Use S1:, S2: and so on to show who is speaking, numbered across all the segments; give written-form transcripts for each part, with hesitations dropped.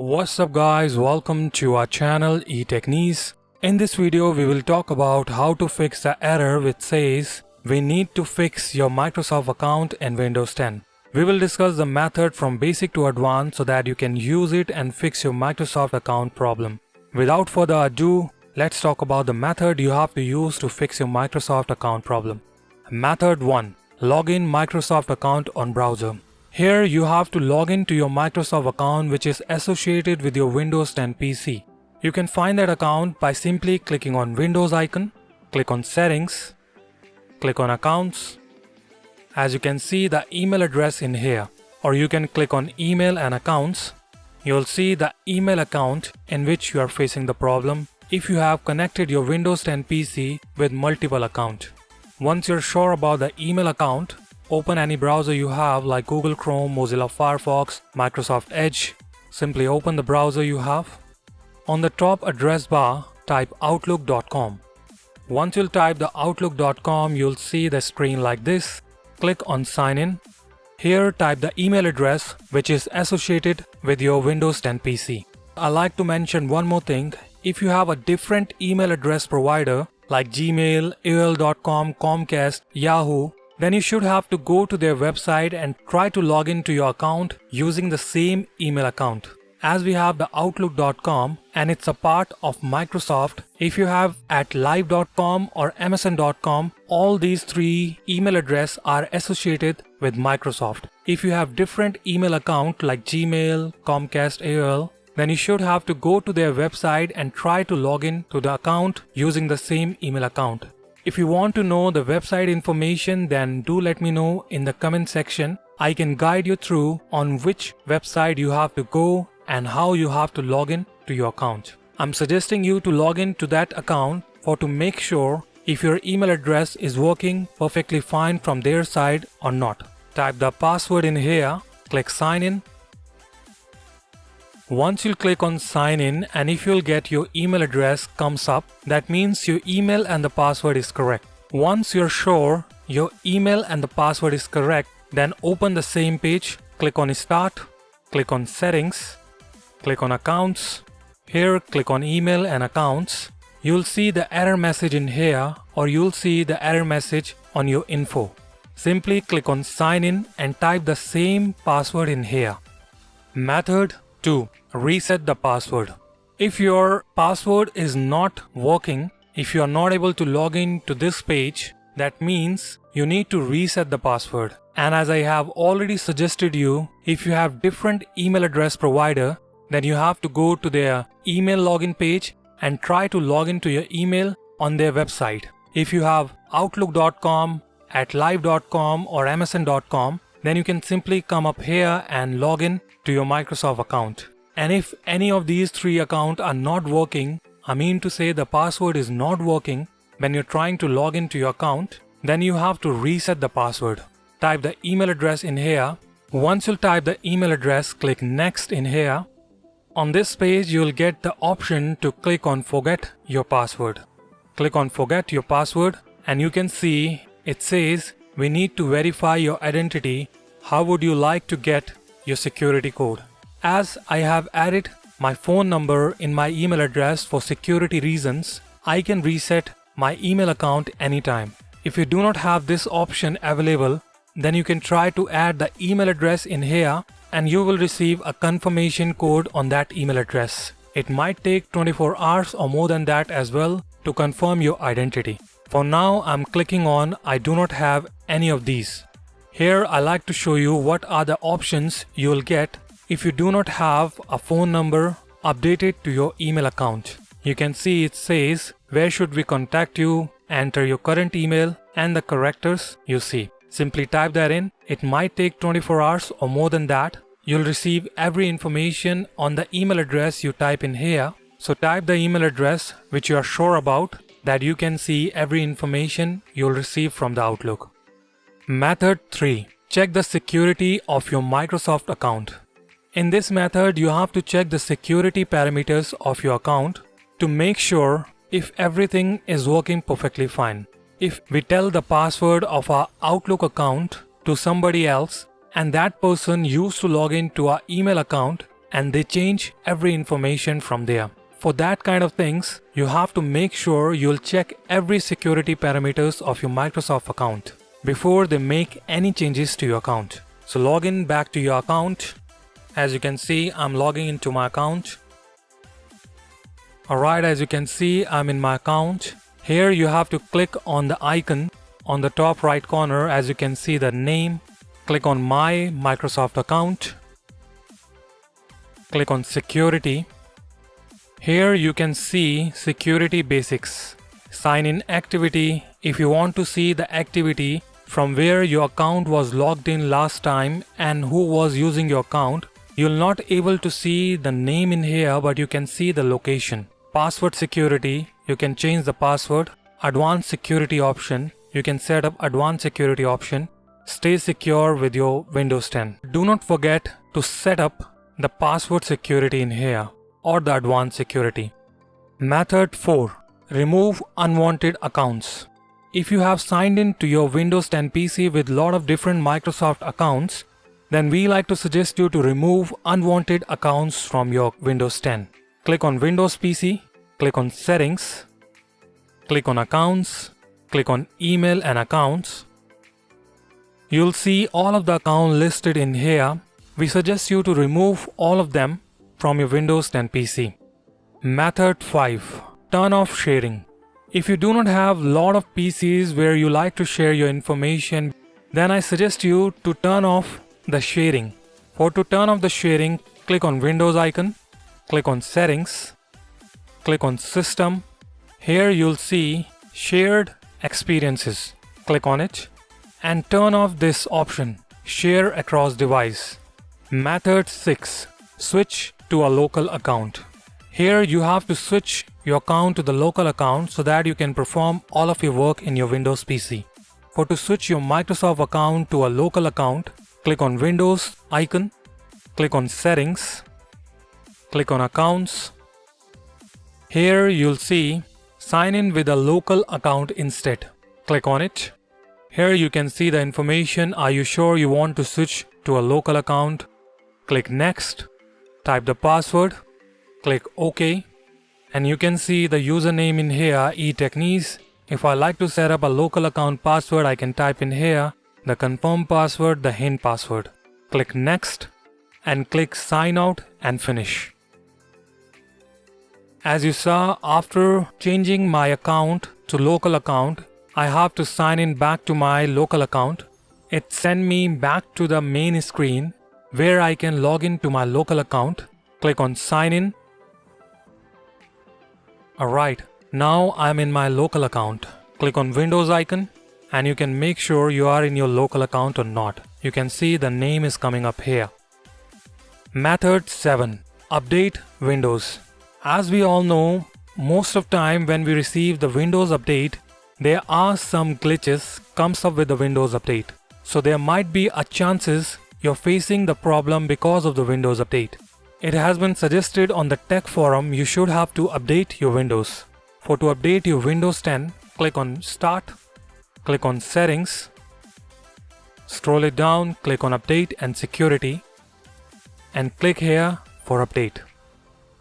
S1: What's up guys, welcome to our channel eTechniz. In this video we will talk about how to fix the error which says we need to fix your Microsoft account in Windows 10. We will discuss the method from basic to advanced so that you can use it and fix your Microsoft account problem. Without further ado, let's talk about the method you have to use to fix your Microsoft account problem. Method 1. Login Microsoft account on browser. Here you have to log in to your Microsoft account which is associated with your Windows 10 PC. You can find that account by simply clicking on Windows icon, click on Settings, click on Accounts. As you can see the email address in here, or you can click on Email and Accounts. You'll see the email account in which you are facing the problem if you have connected your Windows 10 PC with multiple accounts. Once you're sure about the email account, open any browser you have like Google Chrome, Mozilla Firefox, Microsoft Edge. Simply open the browser you have. On the top address bar, type outlook.com. Once you'll type the outlook.com, you'll see the screen like this. Click on Sign In. Here type the email address which is associated with your Windows 10 PC. I like to mention one more thing. If you have a different email address provider like Gmail, AOL.com, Comcast, Yahoo, then you should have to go to their website and try to log into your account using the same email account. As we have the outlook.com and it's a part of Microsoft, if you have at live.com or msn.com, all these three email addresses are associated with Microsoft. If you have different email account like Gmail, Comcast, AOL, then you should have to go to their website and try to log in to the account using the same email account. If you want to know the website information, then do let me know in the comment section. I can guide you through on which website you have to go and how you have to log in to your account. I'm suggesting you to log in to that account to make sure if your email address is working perfectly fine from their side or not. Type the password in here, click sign in. Once you click on sign in and if you'll get your email address comes up, that means your email and the password is correct. Once you're sure your email and the password is correct, then open the same page, click on Start, click on Settings, click on Accounts. Here click on Email and Accounts. You'll see the error message in here or you'll see the error message on your info. Simply click on Sign In and type the same password in here. Method 2. Reset the password. If your password is not working, if you are not able to log in to this page, that means you need to reset the password. And as I have already suggested you, if you have different email address provider, then you have to go to their email login page and try to log into your email on their website. If you have outlook.com, at live.com or msn.com, then you can simply come up here and log in to your Microsoft account. And if any of these three accounts are not working, I mean to say the password is not working when you're trying to log into your account, then you have to reset the password. Type the email address in here. Once you type the email address, click next in here. On this page, you'll get the option to click on forget your password. Click on forget your password and you can see it says we need to verify your identity. How would you like to get your security code? As I have added my phone number in my email address for security reasons, I can reset my email account anytime. If you do not have this option available, then you can try to add the email address in here and you will receive a confirmation code on that email address. It might take 24 hours or more than that as well to confirm your identity. For now, I'm clicking on I do not have any of these. Here I like to show you what are the options you will get if you do not have a phone number updated to your email account. You can see it says where should we contact you, enter your current email and the characters you see. Simply type that in. It might take 24 hours or more than that. You'll receive every information on the email address you type in here. So type the email address which you are sure about that you can see every information you'll receive from the Outlook. Method 3. Check the security of your Microsoft account. In this method, you have to check the security parameters of your account to make sure if everything is working perfectly fine. If we tell the password of our Outlook account to somebody else and that person used to log in to our email account, and they change every information from there. For that kind of things, you have to make sure you'll check every security parameters of your Microsoft account before they make any changes to your account. So log in back to your account. As you can see, I'm logging into my account. Alright, as you can see, I'm in my account. Here you have to click on the icon on the top right corner. As you can see, the name. Click on My Microsoft Account. Click on Security. Here you can see Security Basics. Sign in activity. If you want to see the activity from where your account was logged in last time and who was using your account, you'll not able to see the name in here, but you can see the location. Password security, you can change the password. Advanced security option, you can set up advanced security option. Stay secure with your Windows 10. Do not forget to set up the password security in here or the advanced security. Method 4. Remove unwanted accounts. If you have signed in to your Windows 10 PC with lot of different Microsoft accounts, then we like to suggest you to remove unwanted accounts from your Windows 10. Click on Windows PC, click on Settings, click on Accounts, click on Email and Accounts. You'll see all of the accounts listed in here. We suggest you to remove all of them from your Windows 10 PC. Method 5. Turn off sharing. If you do not have lot of PCs where you like to share your information, then I suggest you to turn off the sharing. To turn off the sharing, click on Windows icon, click on Settings, click on System. Here you'll see Shared Experiences. Click on it and turn off this option, Share Across Device. Method 6. Switch to a local account. Here you have to switch your account to the local account so that you can perform all of your work in your Windows PC. To switch your Microsoft account to a local account, click on Windows icon, click on Settings, click on Accounts. Here you'll see Sign in with a local account instead. Click on it. Here you can see the information. Are you sure you want to switch to a local account? Click Next. Type the password. Click OK. And you can see the username in here, eTechniz. If I like to set up a local account password, I can type in here the confirm password, the hint password. Click Next and click Sign Out and Finish. As you saw, after changing my account to local account, I have to sign in back to my local account. It sent me back to the main screen where I can log in to my local account. Click on Sign In. Alright, now I'm in my local account. Click on Windows icon and you can make sure you are in your local account or not. You can see the name is coming up here. Method 7. Update Windows. As we all know, most of time when we receive the Windows update, there are some glitches comes up with the Windows update. So there might be a chances you're facing the problem because of the Windows update. It has been suggested on the tech forum you should have to update your Windows. To update your Windows 10, click on Start, click on Settings, scroll it down, click on Update and Security, and click here for Update.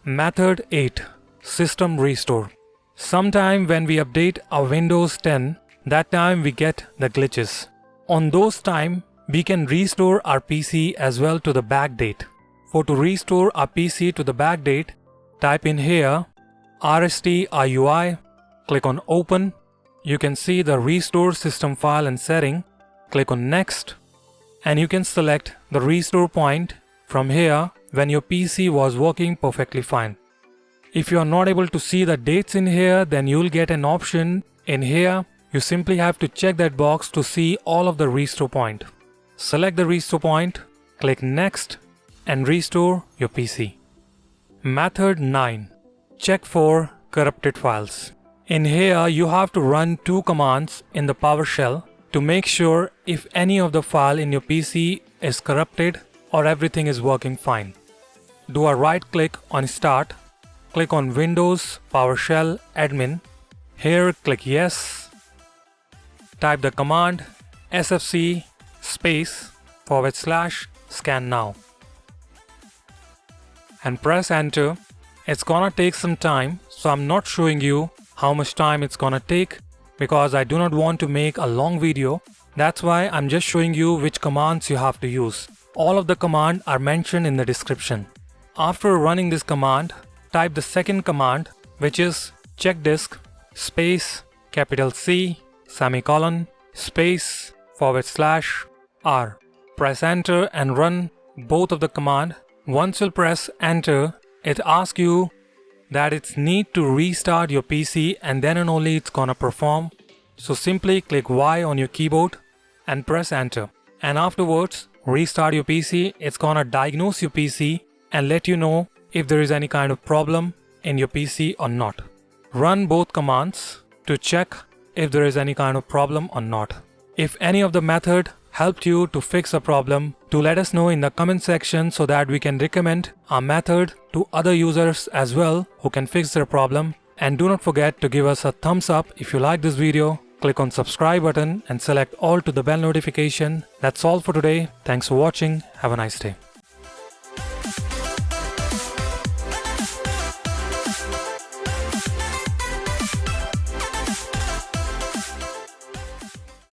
S1: Method 8. System Restore. Sometime when we update our Windows 10, that time we get the glitches. On those time, we can restore our PC as well to the back date. To restore our PC to the back date, type in here rstrui, click on Open. You can see the Restore System File and Setting. Click on Next and you can select the restore point from here when your PC was working perfectly fine. If you are not able to see the dates in here, then you'll get an option in here. You simply have to check that box to see all of the restore point. Select the restore point, click Next and restore your PC. Method 9. Check for corrupted files. In here you have to run two commands in the PowerShell to make sure if any of the file in your PC is corrupted or everything is working fine. Do a right click on Start, click on Windows PowerShell Admin. Here click Yes. Type the command sfc // scannow. and press enter. It's gonna take some time, so I'm not showing you how much time it's gonna take because I do not want to make a long video. That's why I'm just showing you which commands you have to use. All of the commands are mentioned in the description. After running this command, type the second command, which is chkdsk space capital C semicolon space /r. Press enter and run both of the command. Once you press enter, it asks you that it's need to restart your PC and then and only it's gonna perform. So simply click Y on your keyboard and press enter. And afterwards, restart your PC. It's gonna diagnose your PC and let you know if there is any kind of problem in your PC or not. Run both commands to check if there is any kind of problem or not. If any of the method helped you to fix a problem, do let us know in the comment section so that we can recommend our method to other users as well who can fix their problem. And do not forget to give us a thumbs up if you like this video. Click on subscribe button and select all to the bell notification. That's all for today. Thanks for watching. Have a nice day.